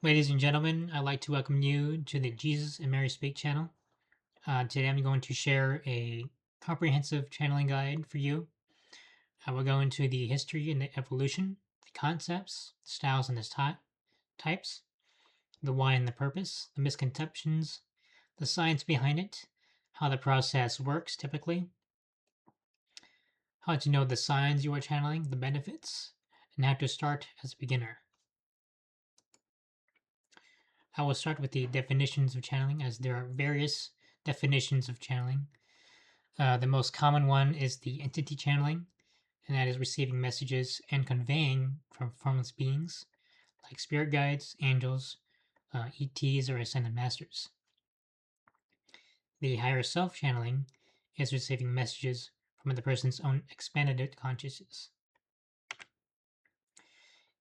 Ladies and gentlemen, I'd like to welcome you to the Jesus and Mary Speak channel. Today I'm going to share a comprehensive channeling guide for you. I will go into the history and the evolution, the concepts, the styles and the types, the why and the purpose, the misconceptions, the science behind it, how the process works typically, how to know the signs you are channeling, the benefits, and how to start as a beginner. I will start with the definitions of channeling, as there are various definitions of channeling. The most common one is the entity channeling, and that is receiving messages and conveying from formless beings like spirit guides, angels, ETs, or ascended masters. The higher self channeling is receiving messages from the person's own expanded consciousness.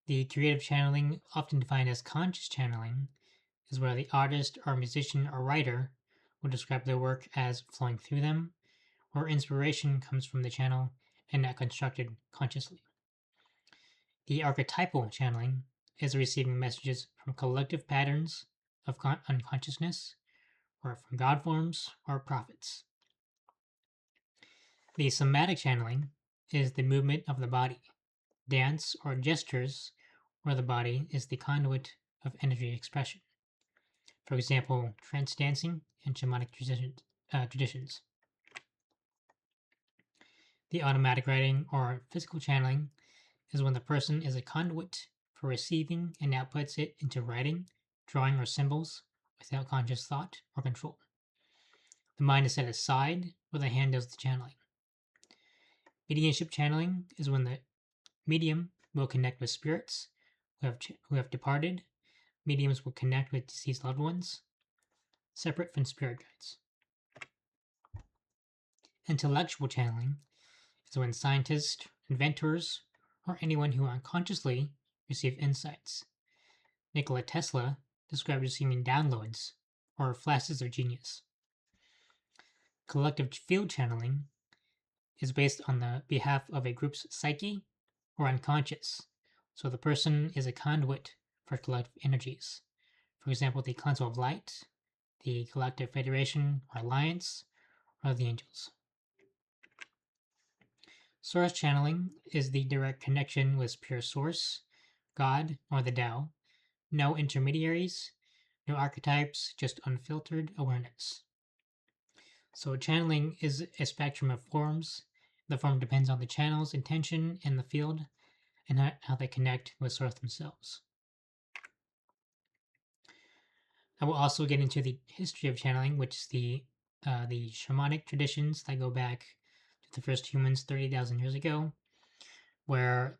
The creative channeling, often defined as conscious channeling, is where the artist or musician or writer will describe their work as flowing through them, where inspiration comes from the channel and not constructed consciously. The archetypal channeling is receiving messages from collective patterns of unconsciousness, or from God forms or prophets. The somatic channeling is the movement of the body, dance or gestures, where the body is the conduit of energy expression. For example, trance dancing and shamanic traditions. The automatic writing or physical channeling is when the person is a conduit for receiving and outputs it into writing, drawing, or symbols without conscious thought or control. The mind is set aside where the hand does the channeling. Mediumship channeling is when the medium will connect with spirits who have departed. Mediums will connect with deceased loved ones, separate from spirit guides. Intellectual channeling is when scientists, inventors, or anyone who unconsciously receive insights. Nikola Tesla described receiving downloads or flashes of genius. Collective field channeling is based on the behalf of a group's psyche or unconscious, so the person is a conduit for collective energies. For example, the Council of Light, the Galactic Federation or Alliance, or the Angels. Source channeling is the direct connection with pure source, God, or the Tao. No intermediaries, no archetypes, just unfiltered awareness. So channeling is a spectrum of forms. The form depends on the channel's intention in the field and how they connect with source themselves. I will also get into the history of channeling, which is the shamanic traditions that go back to the first humans 30,000 years ago, where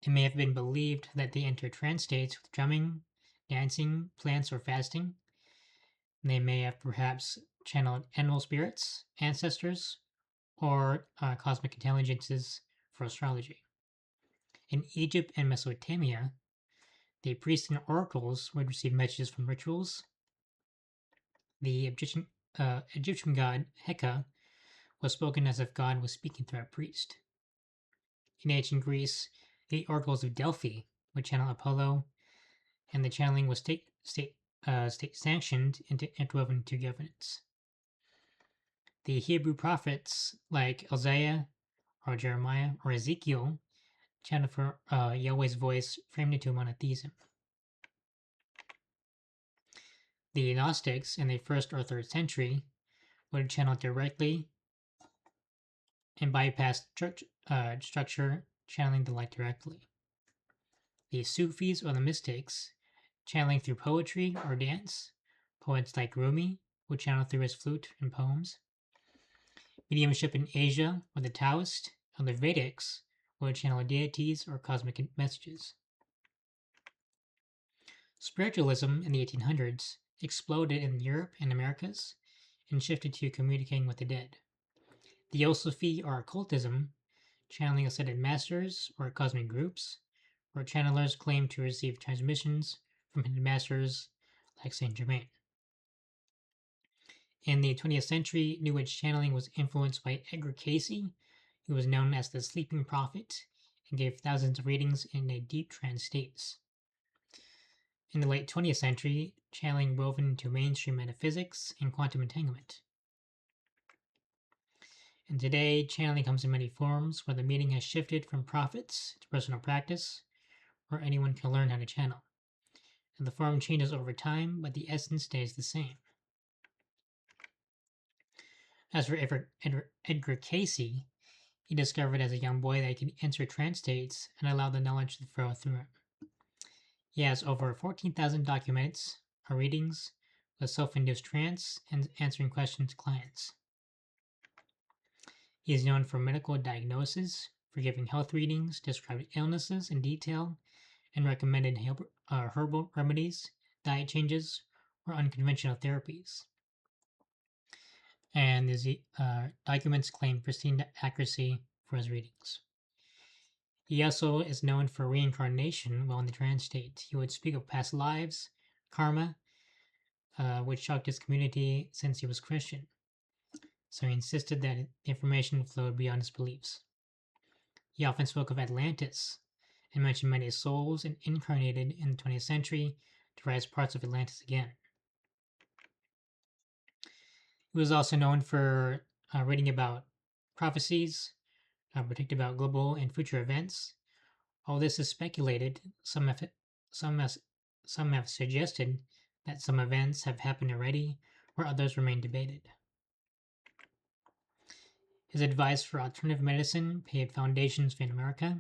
it may have been believed that they enter trance states with drumming, dancing, plants, or fasting. They may have perhaps channeled animal spirits, ancestors, or cosmic intelligences for astrology. In Egypt and Mesopotamia, the priests and oracles would receive messages from rituals. The Egyptian god Heka was spoken as if God was speaking through a priest. In ancient Greece, the oracles of Delphi would channel Apollo, and the channeling was state sanctioned and interwoven into governance. The Hebrew prophets like Isaiah or Jeremiah or Ezekiel channeled for Yahweh's voice framed into monotheism. The Gnostics in the 1st or 3rd century would channel directly and bypass church structure, channeling the light directly. The Sufis or the mystics, channeling through poetry or dance. Poets like Rumi would channel through his flute and poems. Mediumship in Asia, or the Taoist, and the Vedics would channel deities or cosmic messages. Spiritualism in the 1800s exploded in Europe and Americas and shifted to communicating with the dead. Theosophy or occultism, channeling ascended masters or cosmic groups, where channelers claim to receive transmissions from hidden masters like Saint Germain. In the 20th century, New Age channeling was influenced by Edgar Cayce, who was known as the Sleeping Prophet and gave thousands of readings in a deep trance states. In the late 20th century, channeling woven into mainstream metaphysics and quantum entanglement. And today, channeling comes in many forms, where the meaning has shifted from prophets to personal practice, where anyone can learn how to channel. And the form changes over time, but the essence stays the same. As for Edgar Casey, he discovered as a young boy that he could enter trance states and allow the knowledge to flow through him. He has over 14,000 documents or readings with self-induced trance and answering questions to clients. He is known for medical diagnosis, for giving health readings, describing illnesses in detail, and recommended herbal remedies, diet changes, or unconventional therapies. And his documents claim pristine accuracy for his readings. He also is known for reincarnation while in the trance state. He would speak of past lives, karma, which shocked his community since he was Christian. So he insisted that the information flowed beyond his beliefs. He often spoke of Atlantis and mentioned many souls incarnated in the 20th century to rise parts of Atlantis again. He was also known for writing about prophecies, predict about global and future events. All this is speculated. Some have suggested that some events have happened already, where others remain debated. His advice for alternative medicine paved foundations in America.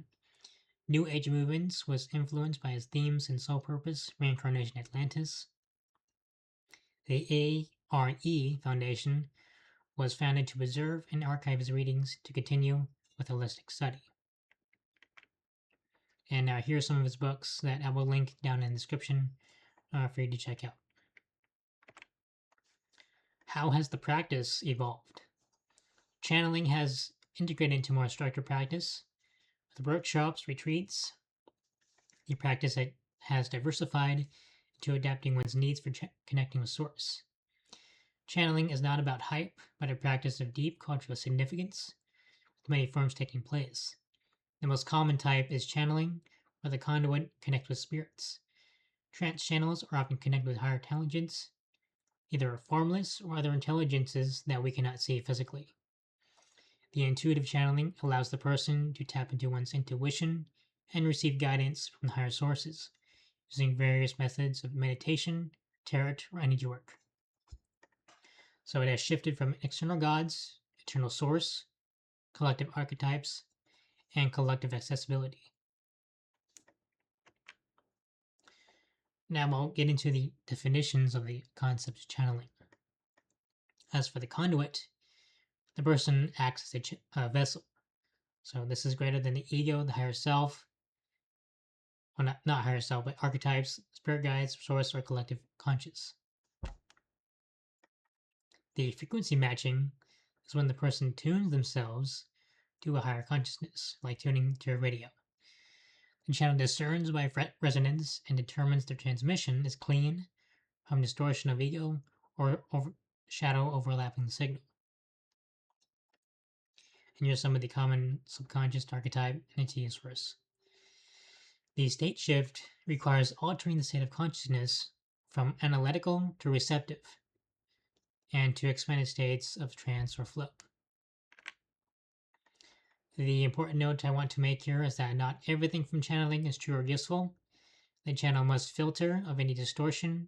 New Age movements was influenced by his themes and soul purpose, reincarnation Atlantis. The ARE Foundation was founded to preserve and archive his readings to continue with holistic study. And here are some of his books that I will link down in the description for you to check out. How has the practice evolved? Channeling has integrated into more structured practice. With workshops, retreats, the practice has diversified into adapting one's needs for connecting with Source. Channeling is not about hype, but a practice of deep cultural significance, with many forms taking place. The most common type is channeling, where the conduit connects with spirits. Trance channels are often connected with higher intelligence, either formless or other intelligences that we cannot see physically. The intuitive channeling allows the person to tap into one's intuition and receive guidance from higher sources, using various methods of meditation, tarot, or energy work. So it has shifted from external gods, eternal source, collective archetypes, and collective accessibility. Now we'll get into the definitions of the concept of channeling. As for the conduit, the person acts as a vessel. So this is greater than the ego, the higher self, well, not higher self, but archetypes, spirit guides, source, or collective conscious. The frequency matching is when the person tunes themselves to a higher consciousness, like tuning to a radio. The channel discerns by resonance and determines the transmission is clean from distortion of ego or shadow overlapping the signal. And here's some of the common subconscious archetype entities first. The state shift requires altering the state of consciousness from analytical to receptive, and to expanded states of trance or flow. The important note I want to make here is that not everything from channeling is true or useful. The channel must filter of any distortion,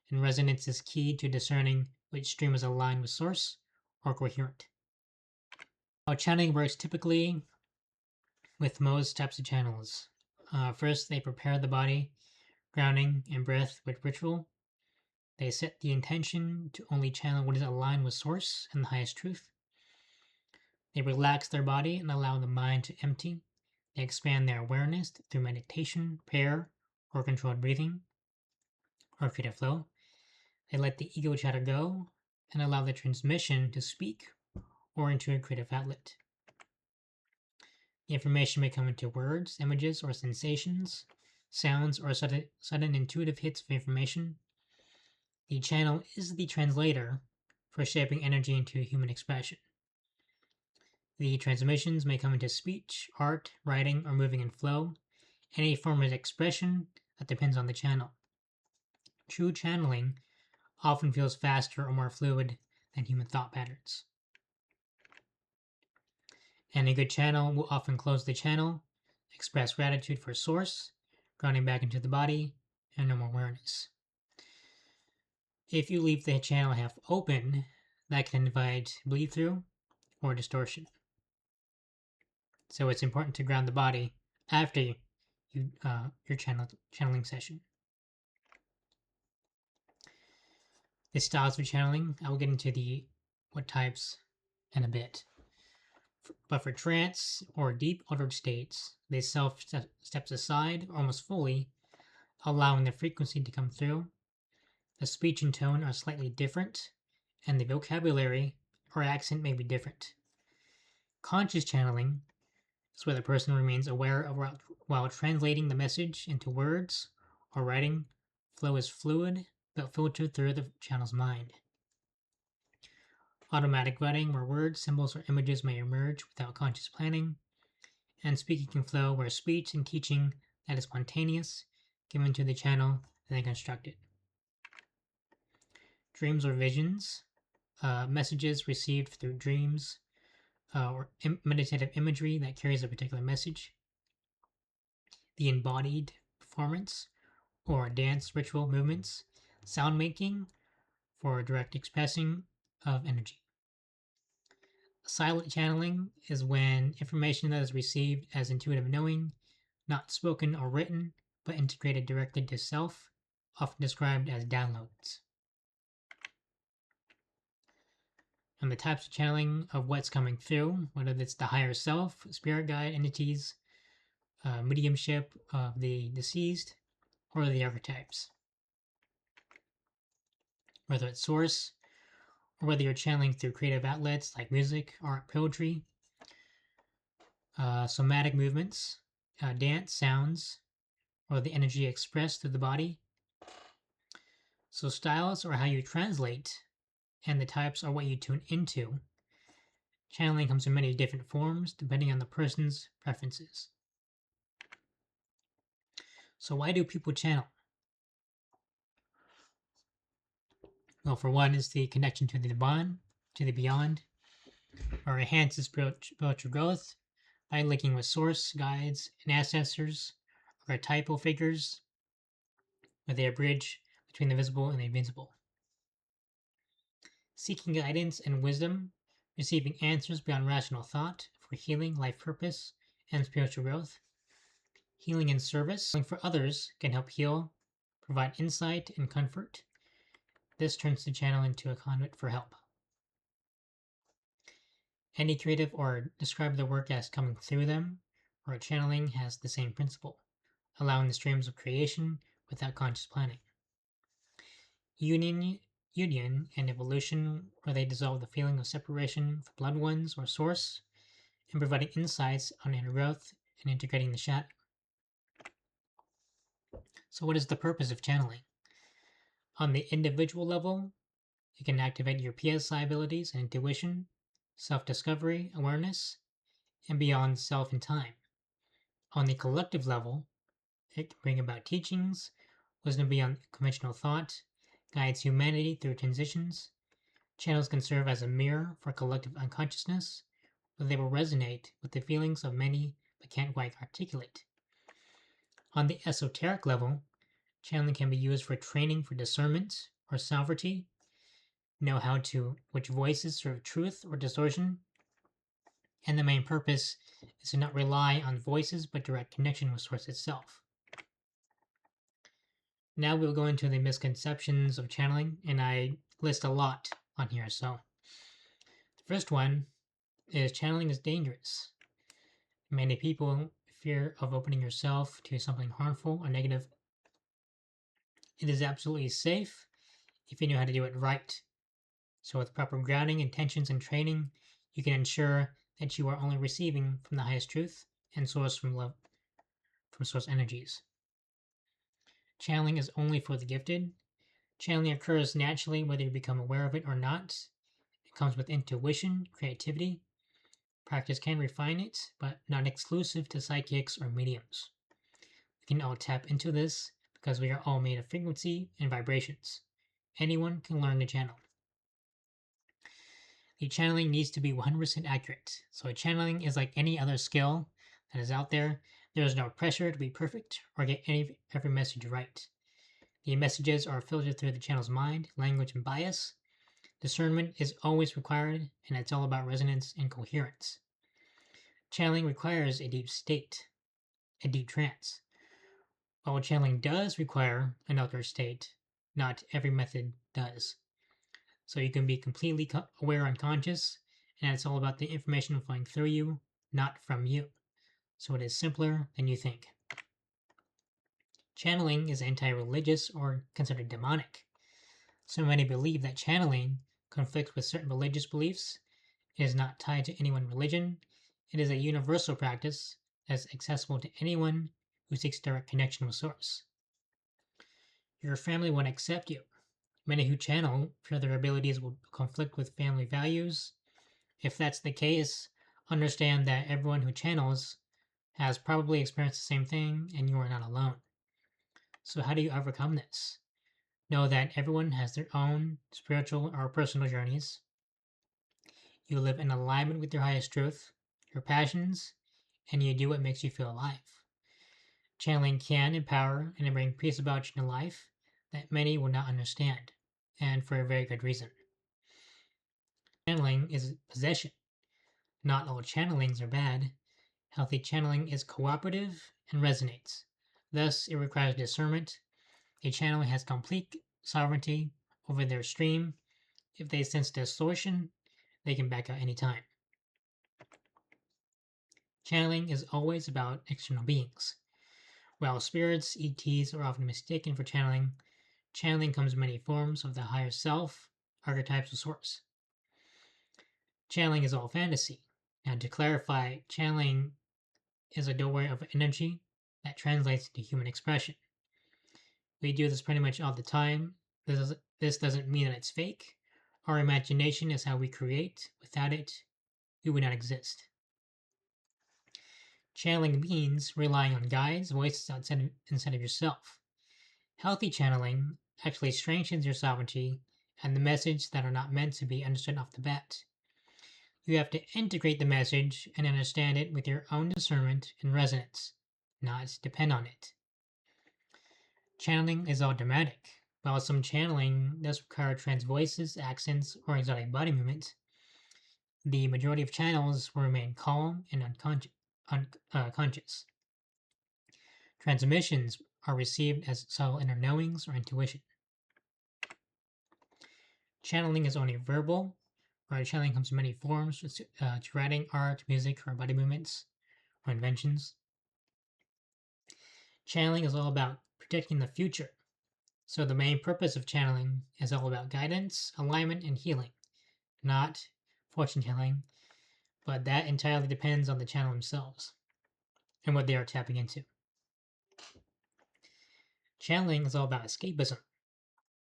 and resonance is key to discerning which stream is aligned with source or coherent. How channeling works typically with most types of channels. First, they prepare the body, grounding and breath with ritual. They set the intention to only channel what is aligned with source and the highest truth. They relax their body and allow the mind to empty. They expand their awareness through meditation, prayer, or controlled breathing, or creative flow. They let the ego chatter go and allow the transmission to speak or into a creative outlet. The information may come into words, images, or sensations, sounds, or sudden intuitive hits of information. The channel is the translator for shaping energy into human expression. The transmissions may come into speech, art, writing, or moving in flow, any form of expression that depends on the channel. true channeling often feels faster or more fluid than human thought patterns. And a good channel will often close the channel, express gratitude for source, grounding back into the body, and normal awareness. If you leave the channel half open, that can invite bleed through or distortion. So it's important to ground the body after your channeling session. The styles of channeling, I will get into what types in a bit. But for trance or deep altered states, the self steps aside almost fully, allowing the frequency to come through. The speech and tone are slightly different, and the vocabulary or accent may be different. Conscious channeling is where the person remains aware of while translating the message into words or writing. Flow is fluid, but filtered through the channel's mind. Automatic writing, where words, symbols, or images may emerge without conscious planning. And speaking can flow, where speech and teaching that is spontaneous, given to the channel, and then constructed. Dreams or visions, messages received through dreams, or meditative imagery that carries a particular message. The embodied performance, or dance ritual movements. Sound making, for direct expressing of energy. Silent channeling is when information that is received as intuitive knowing, not spoken or written, but integrated directly to self, often described as downloads. And the types of channeling of what's coming through, whether it's the higher self, spirit guide entities, mediumship of the deceased, or the archetypes. Whether it's source, or whether you're channeling through creative outlets like music, art, poetry, somatic movements, dance, sounds, or the energy expressed through the body. So styles are how you translate, and the types are what you tune into. Channeling comes in many different forms depending on the person's preferences. So why do people channel? Well, for one, is the connection to the beyond, or enhances spiritual growth by linking with source, guides, and ancestors, archetypal figures, where they are bridge between the visible and the invisible. Seeking guidance and wisdom, receiving answers beyond rational thought for healing, life purpose, and spiritual growth. Healing and service for others can help heal, provide insight and comfort. This turns the channel into a conduit for help. Any creative or describe the work as coming through them, or channeling has the same principle, allowing the streams of creation without conscious planning. Union and evolution, where they dissolve the feeling of separation from loved ones or source, and providing insights on inner growth and integrating the shadow. So what is the purpose of channeling? On the individual level, you can activate your PSI abilities and intuition, self-discovery, awareness, and beyond self and time. On the collective level, it can bring about teachings, wisdom beyond conventional thought, guides humanity through transitions. Channels can serve as a mirror for collective unconsciousness, where they will resonate with the feelings of many but can't quite articulate. On the esoteric level, channeling can be used for training for discernment or sovereignty, know which voices serve truth or distortion, and the main purpose is to not rely on voices but direct connection with source itself. Now we'll go into the misconceptions of channeling, and I list a lot on here. So the first one is channeling is dangerous. Many people fear of opening yourself to something harmful or negative. It is absolutely safe if you know how to do it right. So with proper grounding, intentions, and training, you can ensure that you are only receiving from the highest truth and source from love, from source energies. Channeling is only for the gifted. Channeling occurs naturally whether you become aware of it or not. It comes with intuition, creativity. Practice can refine it, but not exclusive to psychics or mediums. We can all tap into this because we are all made of frequency and vibrations. Anyone can learn to channel. The channeling needs to be 100% accurate. So a channeling is like any other skill that is out there. There is no pressure to be perfect or get every message right. The messages are filtered through the channel's mind, language, and bias. Discernment is always required, and it's all about resonance and coherence. Channeling requires a deep state, a deep trance. While channeling does require an altered state, not every method does. So you can be completely aware unconscious, and it's all about the information flowing through you, not from you. So it is simpler than you think. Channeling is anti-religious or considered demonic. So many believe that channeling conflicts with certain religious beliefs. It is not tied to any one religion. It is a universal practice that is accessible to anyone who seeks direct connection with Source. Your family won't accept you. Many who channel fear their abilities will conflict with family values. If that's the case, understand that everyone who channels has probably experienced the same thing and you are not alone. So how do you overcome this? Know that everyone has their own spiritual or personal journeys. You live in alignment with your highest truth, your passions, and you do what makes you feel alive. Channeling can empower and bring peace about you in life that many will not understand, and for a very good reason. Channeling is possession. Not all channelings are bad. Healthy channeling is cooperative and resonates. Thus, it requires discernment. A channel has complete sovereignty over their stream. If they sense distortion, they can back out anytime. Channeling is always about external beings. While spirits, ETs are often mistaken for channeling, channeling comes in many forms of the higher self, archetypes of Source. Channeling is all fantasy. Now, to clarify, channeling is a doorway of energy that translates into human expression. We do this pretty much all the time. This doesn't mean that it's fake. Our imagination is how we create. Without it, we would not exist. Channeling means relying on guides, voices inside of yourself. Healthy channeling actually strengthens your sovereignty and the message that are not meant to be understood off the bat. You have to integrate the message and understand it with your own discernment and resonance, not depend on it. Channeling is all dramatic. While some channeling does require trance voices, accents, or exotic body movement, the majority of channels will remain calm and conscious. Transmissions are received as subtle inner knowings or intuition. Channeling is only verbal, where channeling comes in many forms, to writing, art, music, or body movements, or inventions. Channeling is all about predicting the future. So the main purpose of channeling is all about guidance, alignment, and healing, not fortune telling, but that entirely depends on the channel themselves and what they are tapping into. Channeling is all about escapism.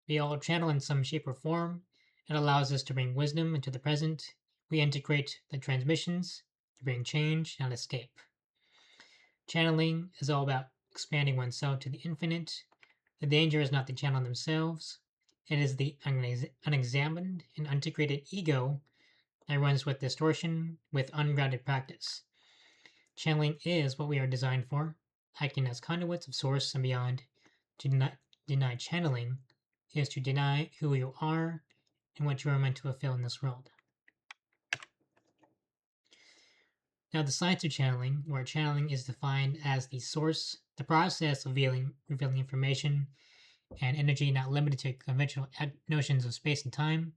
We all channel in some shape or form. It allows us to bring wisdom into the present. We integrate the transmissions to bring change, not escape. Channeling is all about expanding oneself to the infinite. The danger is not the channel themselves. It is the unexamined and integrated ego that runs with distortion, with ungrounded practice. Channeling is what we are designed for, acting as conduits of Source and beyond. To deny channeling is to deny who you are and what you are meant to fulfill in this world. Now, the science of channeling, where channeling is defined as the source, the process of revealing information and energy not limited to conventional notions of space and time.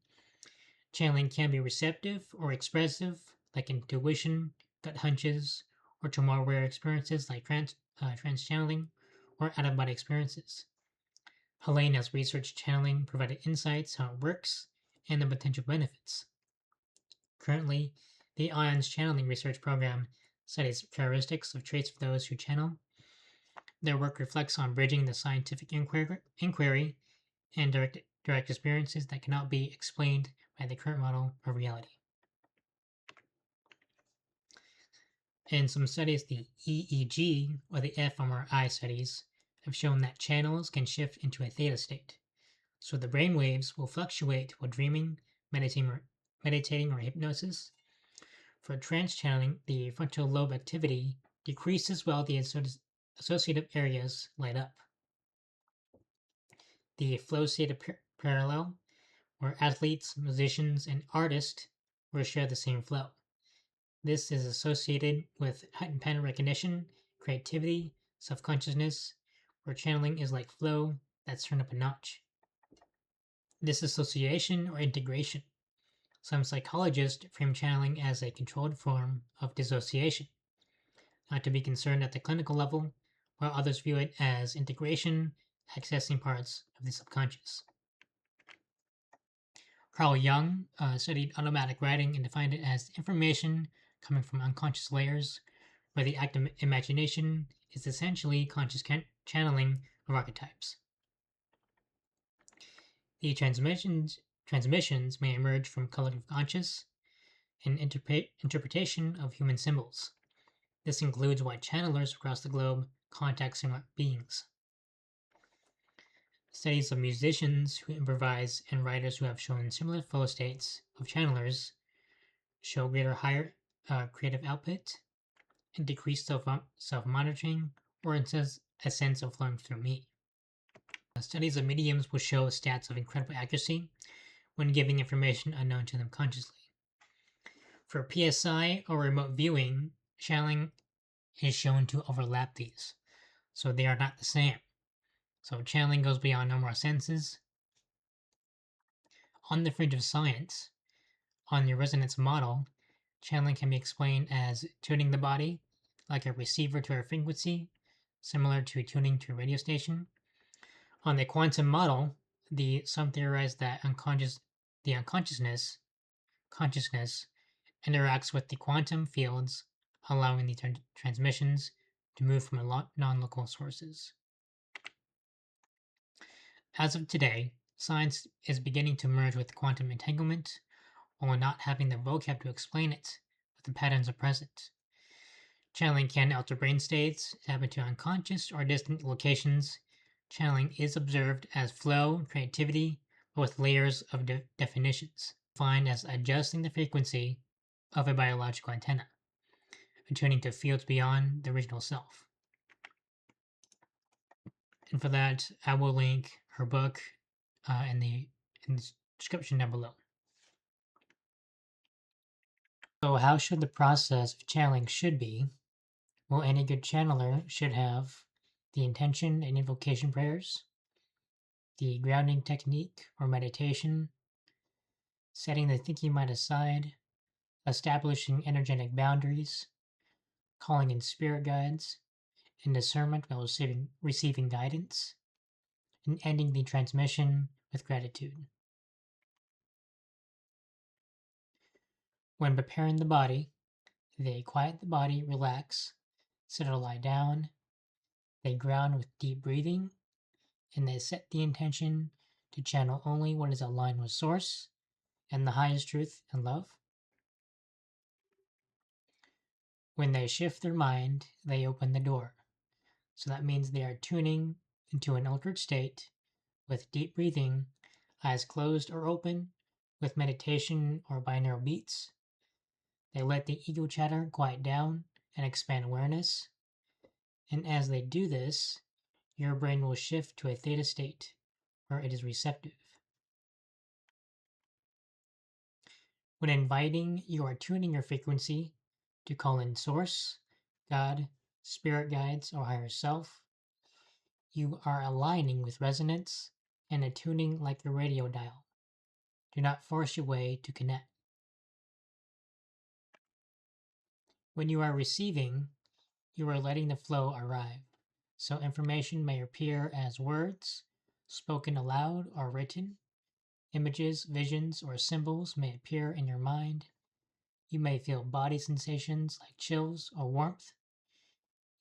Channeling can be receptive or expressive, like intuition, gut hunches, or to more rare experiences like trance channeling or out of body experiences. Helene has researched channeling, provided insights, how it works, and the potential benefits. Currently, the IONS Channeling Research Program studies characteristics of traits of those who channel. Their work reflects on bridging the scientific inquiry and direct experiences that cannot be explained by the current model of reality. In some studies, the EEG, or the fMRI studies, have shown that channels can shift into a theta state. So the brain waves will fluctuate while dreaming, meditating or hypnosis. For trance channeling, the frontal lobe activity decreases while the associative areas light up. The flow state of parallel, where athletes, musicians, and artists will share the same flow. This is associated with heightened pattern recognition, creativity, self-consciousness, where channeling is like flow that's turned up a notch. Disassociation or integration. Some psychologists frame channeling as a controlled form of dissociation, not to be concerned at the clinical level, while others view it as integration, accessing parts of the subconscious. Carl Jung studied automatic writing and defined it as information coming from unconscious layers, where the act of imagination is essentially conscious channeling of archetypes. The transmissions may emerge from collective conscious and interpretation of human symbols. This includes why channelers across the globe contact similar beings. Studies of musicians who improvise and writers who have shown similar flow states of channelers show higher creative output and decreased self-monitoring or a sense of flowing through me. Studies of mediums will show stats of incredible accuracy when giving information unknown to them consciously. For PSI or remote viewing, channeling is shown to overlap these, so they are not the same. So channeling goes beyond normal senses. On the fringe of science, on the resonance model, channeling can be explained as tuning the body like a receiver to a frequency, similar to tuning to a radio station. On the quantum model, some theorize that the consciousness interacts with the quantum fields, allowing the transmissions to move from non-local sources. As of today, science is beginning to merge with quantum entanglement, while not having the vocab to explain it, but the patterns are present. Channeling can alter brain states, tap into unconscious or distant locations. Channeling is observed as flow, creativity, but with layers of definitions, defined as adjusting the frequency of a biological antenna, attuning to fields beyond the original self. And for that, I will link her book in the description down below. So how should the process of channeling should be? Well, any good channeler should have the intention and invocation prayers, the grounding technique or meditation, setting the thinking mind aside, establishing energetic boundaries, calling in spirit guides, and discernment while receiving guidance, and ending the transmission with gratitude. When preparing the body, they quiet the body, relax, sit or lie down, they ground with deep breathing, and they set the intention to channel only what is aligned with Source and the highest truth and love. When they shift their mind, they open the door. So that means they are tuning into an altered state with deep breathing, eyes closed or open, with meditation or binaural beats. They let the ego chatter quiet down and expand awareness. And as they do this, your brain will shift to a theta state where it is receptive. When inviting, you are tuning your frequency to call in Source, God, spirit guides, or higher self. You are aligning with resonance and attuning like a radio dial. Do not force your way to connect. When you are receiving, you are letting the flow arrive. So information may appear as words, spoken aloud or written. Images, visions, or symbols may appear in your mind. You may feel body sensations like chills or warmth.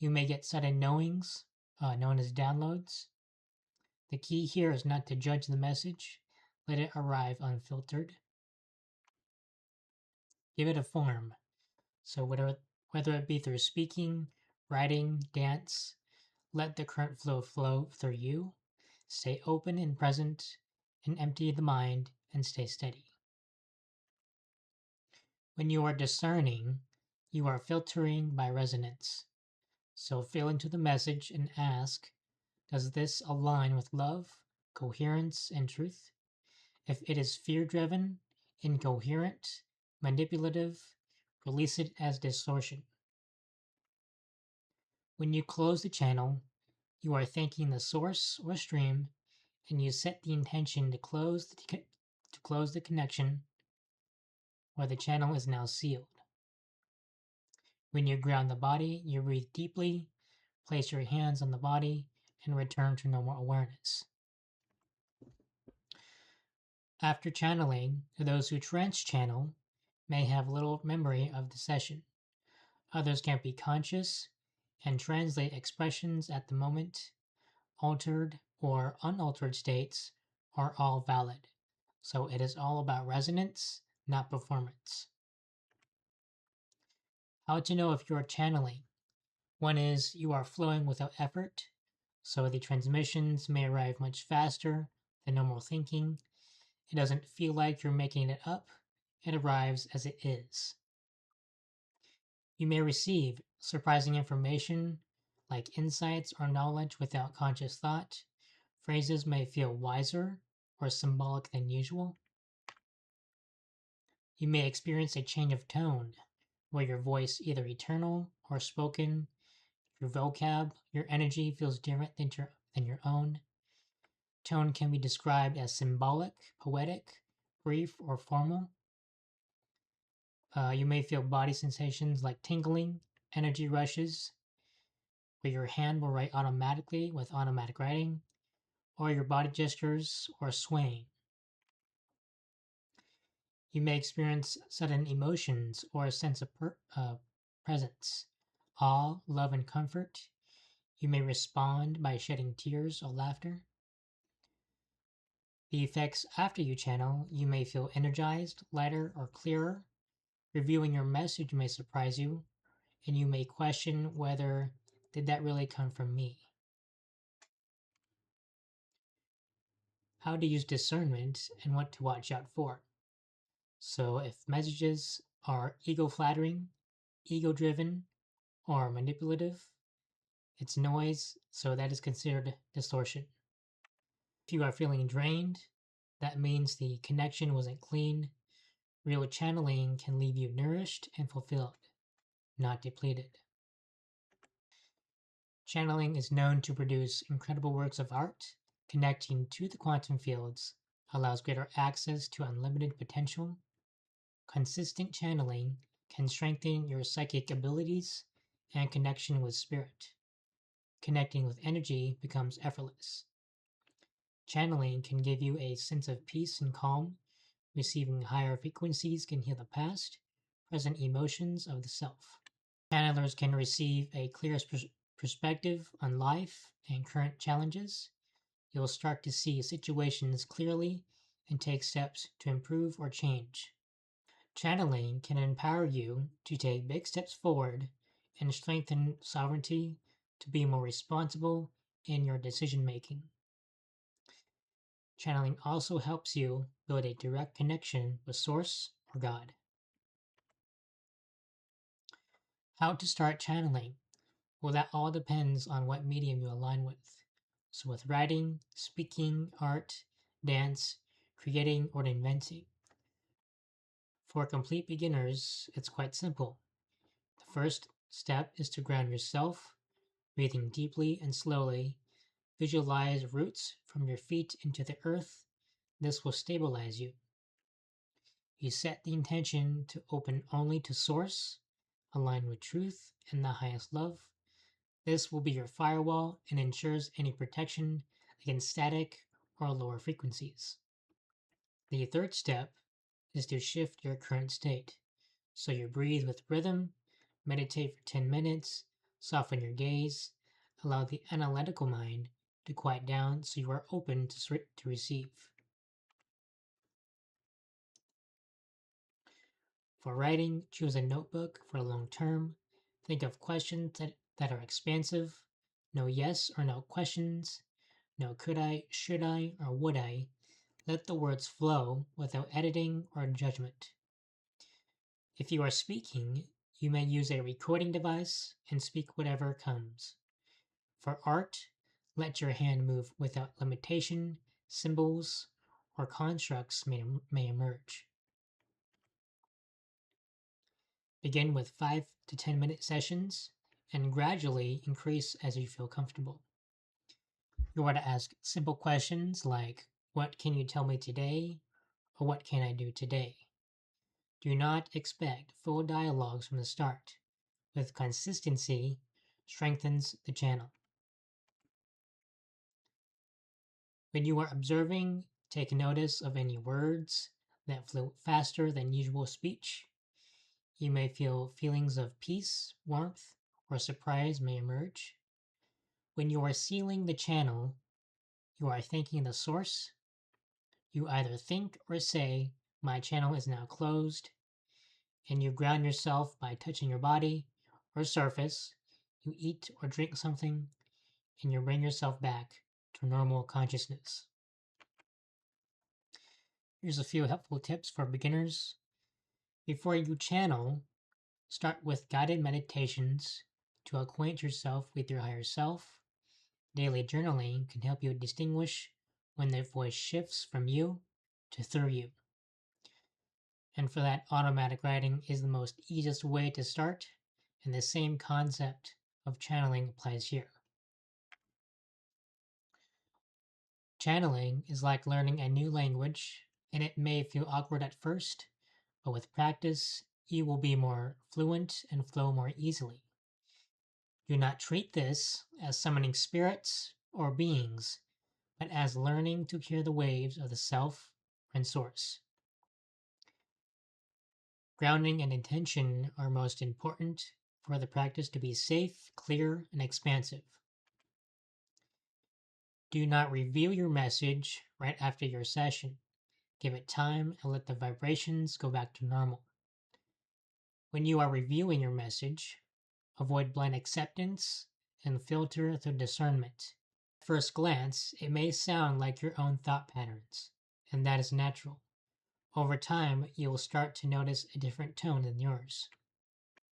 You may get sudden knowings, known as downloads. The key here is not to judge the message. Let it arrive unfiltered. Give it a form. So whether it be through speaking, writing, dance, Let the current flow through you. Stay open and present, and empty the mind and stay steady. When you are discerning, you are filtering by resonance. So feel into the message and ask, does this align with love, coherence, and truth? If it is fear driven, incoherent, manipulative, release it as distortion. When you close the channel, you are thanking the source or stream, and you set the intention to close the connection, or the channel is now sealed. When you ground the body, you breathe deeply, place your hands on the body, and return to normal awareness. After channeling, those who trance channel may have little memory of the session. Others can be conscious and translate expressions at the moment. Altered or unaltered states are all valid. So it is all about resonance, not performance. How to know if you are channeling? One is you are flowing without effort, so the transmissions may arrive much faster than normal thinking. It doesn't feel like you're making it up, it arrives as it is. You may receive surprising information like insights or knowledge without conscious thought. Phrases may feel wiser or symbolic than usual. You may experience a change of tone, where your voice either eternal or spoken, your vocab, your energy feels different than your own. Tone can be described as symbolic, poetic, brief, or formal. You may feel body sensations like tingling, energy rushes, where your hand will write automatically with automatic writing, or your body gestures or swaying. You may experience sudden emotions or a sense of presence, awe, love, and comfort. You may respond by shedding tears or laughter. The effects after you channel, you may feel energized, lighter, or clearer. Reviewing your message may surprise you, and you may question whether did that really come from me. How to use discernment and what to watch out for. So if messages are ego-flattering, ego-driven, or manipulative, it's noise, so that is considered distortion. If you are feeling drained, that means the connection wasn't clean. Real channeling can leave you nourished and fulfilled, not depleted. Channeling is known to produce incredible works of art. Connecting to the quantum fields allows greater access to unlimited potential. Consistent channeling can strengthen your psychic abilities and connection with spirit. Connecting with energy becomes effortless. Channeling can give you a sense of peace and calm. Receiving higher frequencies can heal the past, present emotions of the self. Channelers can receive a clear perspective on life and current challenges. You'll start to see situations clearly and take steps to improve or change. Channeling can empower you to take big steps forward and strengthen sovereignty to be more responsible in your decision making. Channeling also helps you build a direct connection with Source or God. How to start channeling? Well, that all depends on what medium you align with. So, with writing, speaking, art, dance, creating, or inventing. For complete beginners, it's quite simple. The first step is to ground yourself, breathing deeply and slowly. Visualize roots from your feet into the earth. This will stabilize you. You set the intention to open only to Source, align with truth and the highest love. This will be your firewall and ensures any protection against static or lower frequencies. The third step is to shift your current state. So you breathe with rhythm, meditate for 10 minutes, soften your gaze, allow the analytical mind to quiet down so you are open to receive. For writing, choose a notebook for long term. Think of questions that are expansive, No yes or no questions, no could I, should I, or would I. Let the words flow without editing or judgment. If you are speaking, you may use a recording device and speak whatever comes. For art, let your hand move without limitation, symbols, or constructs may emerge. Begin with 5 to 10 minute sessions and gradually increase as you feel comfortable. You are to ask simple questions like, what can you tell me today? Or what can I do today? Do not expect full dialogues from the start. With consistency, strengthens the channel. When you are observing, take notice of any words that flow faster than usual speech. You may feel feelings of peace, warmth, or surprise may emerge. When you are sealing the channel, you are thanking the source. You either think or say, my channel is now closed, and you ground yourself by touching your body or surface. You eat or drink something, and you bring yourself back to normal consciousness. Here's a few helpful tips for beginners. Before you channel, start with guided meditations to acquaint yourself with your higher self. Daily journaling can help you distinguish when the voice shifts from you to through you. And for that, automatic writing is the most easiest way to start, and the same concept of channeling applies here. Channeling is like learning a new language, and it may feel awkward at first, but with practice, you will be more fluent and flow more easily. Do not treat this as summoning spirits or beings, but as learning to hear the waves of the self and source. Grounding and intention are most important for the practice to be safe, clear, and expansive. Do not review your message right after your session. Give it time and let the vibrations go back to normal. When you are reviewing your message, avoid blind acceptance and filter through discernment. At first glance, it may sound like your own thought patterns, and that is natural. Over time, you will start to notice a different tone than yours.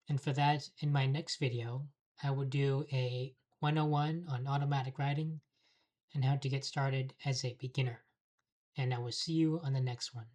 And for that, in my next video, I will do a 101 on automatic writing and how to get started as a beginner. And I will see you on the next one.